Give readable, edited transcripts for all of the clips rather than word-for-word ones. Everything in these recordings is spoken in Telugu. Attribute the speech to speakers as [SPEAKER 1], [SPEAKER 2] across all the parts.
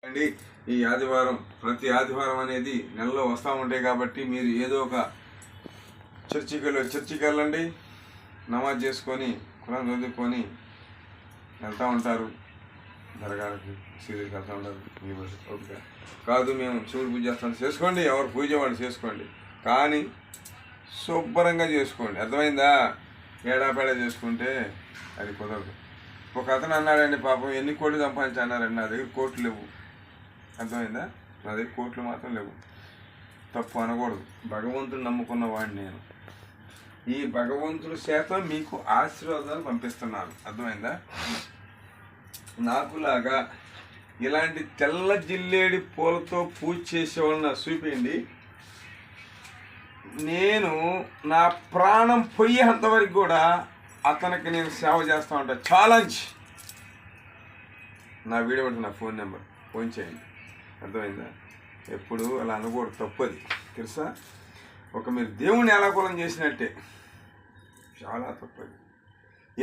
[SPEAKER 1] అండి ఈ ఆదివారం ప్రతి ఆదివారం అనేది నెలలో వస్తూ ఉంటాయి కాబట్టి మీరు ఏదో ఒక చర్చికి వెళ్ళండి, నమాజ్ చేసుకొని ఖురాన్ చదువుకొని వెళ్తూ ఉంటారు, దర్గాలకి సీరియల్కి వెళ్తూ ఉంటారు. ఓకే కాదు మేము శివుడు పూజ చేస్తాం, చేసుకోండి, ఎవరు పూజ వాళ్ళు చేసుకోండి, కానీ శుభ్రంగా చేసుకోండి. అర్థమైందా? ఏడాపేడా చేసుకుంటే అది కుదరదు. ఒక అతను అన్నాడండి, పాపం ఎన్ని కోట్లు సంపాదించన్నారండి, నా దగ్గర కోట్లు లేవు. అర్థమైందా? నా దగ్గర కోట్లు మాత్రం లేవు. తప్పు అనకూడదు. భగవంతుడు నమ్ముకున్న వాడిని నేను. ఈ భగవంతుడి చేత మీకు ఆశీర్వాదాలు పంపిస్తున్నాను. అర్థమైందా? నాకులాగా ఇలాంటి తెల్ల జిల్లేడి పూలతో పూజ చేసేవాళ్ళని చూపించండి. నేను నా ప్రాణం పోయేంతవరకు కూడా అతనికి నేను సేవ చేస్తూ ఉంటాను. ఛాలెంజ్. నా వీడియో పడుతుంది, నా ఫోన్ నెంబర్, ఫోన్ చేయండి. అర్థమైందా? ఎప్పుడు అలా అనకూడదు, తప్పది. తెలుసా? మీరు దేవుణ్ణి ఎలాకూలం చేసినట్టే, చాలా తప్పది.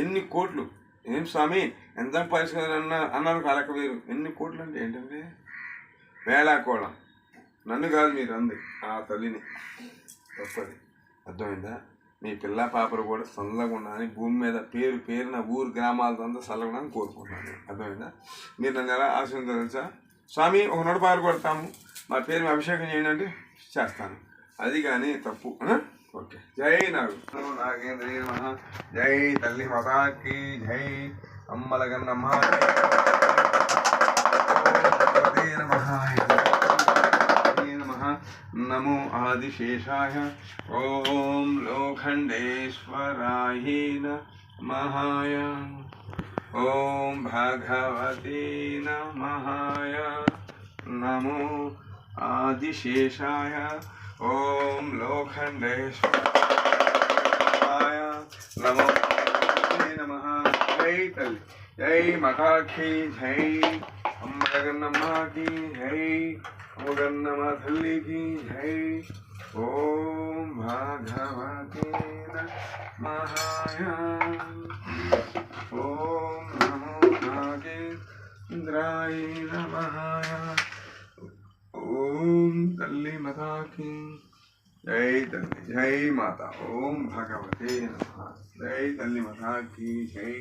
[SPEAKER 1] ఎన్ని కోట్లు, ఏం స్వామి ఎంత పరిష్కారం అన్నారు కాలక మీరు, ఎన్ని కోట్లు అంటే ఏంటంటే వేళాకోళం. నన్ను కాదు మీరు అంది, ఆ తల్లిని. తప్పది. అర్థమైందా? మీ పిల్ల పాపలు కూడా చల్లగా ఉండాలని, భూమి మీద పేరున ఊరు గ్రామాలతో అంతా చల్లగా కోరుకుంటున్నాను. అర్థమైందా? మీరు నన్ను ఎలా ఆశీర్వదించారు తెలుసా? స్వామి ఒక 100 రూపాయలు కొడతాము, మా పేరు మీ అభిషేకం చేయండి అంటే చేస్తాను. అది కానీ తప్పు. ఓకే. జై నాగేంద్ర మహా, జై తల్లి మాతాకి జై, అమ్మలగన్నమ్మ నమో ఆదిశేషాయ, ఓం లోఖండేశ్వరాయ నమః, ఓం భగవతే నమః, నమో ఆదిశేషాయ, ఓం లోఖండేశ్వరాయ నమో నమః. జై తల్లి, జై మాతాకి జై, అమ్మలగన్నమ్మకి జై, అమ్మగన్నమ్మ తల్లికి జై, ఓం భగవతే నమః, ఓం నమో నాగేంద్రాయ నమః, ఓం తల్లి మాతాకి జై. తల్లి జై మాత, ఓం భగవతే నమః, జై తల్లి మాతాకి జై.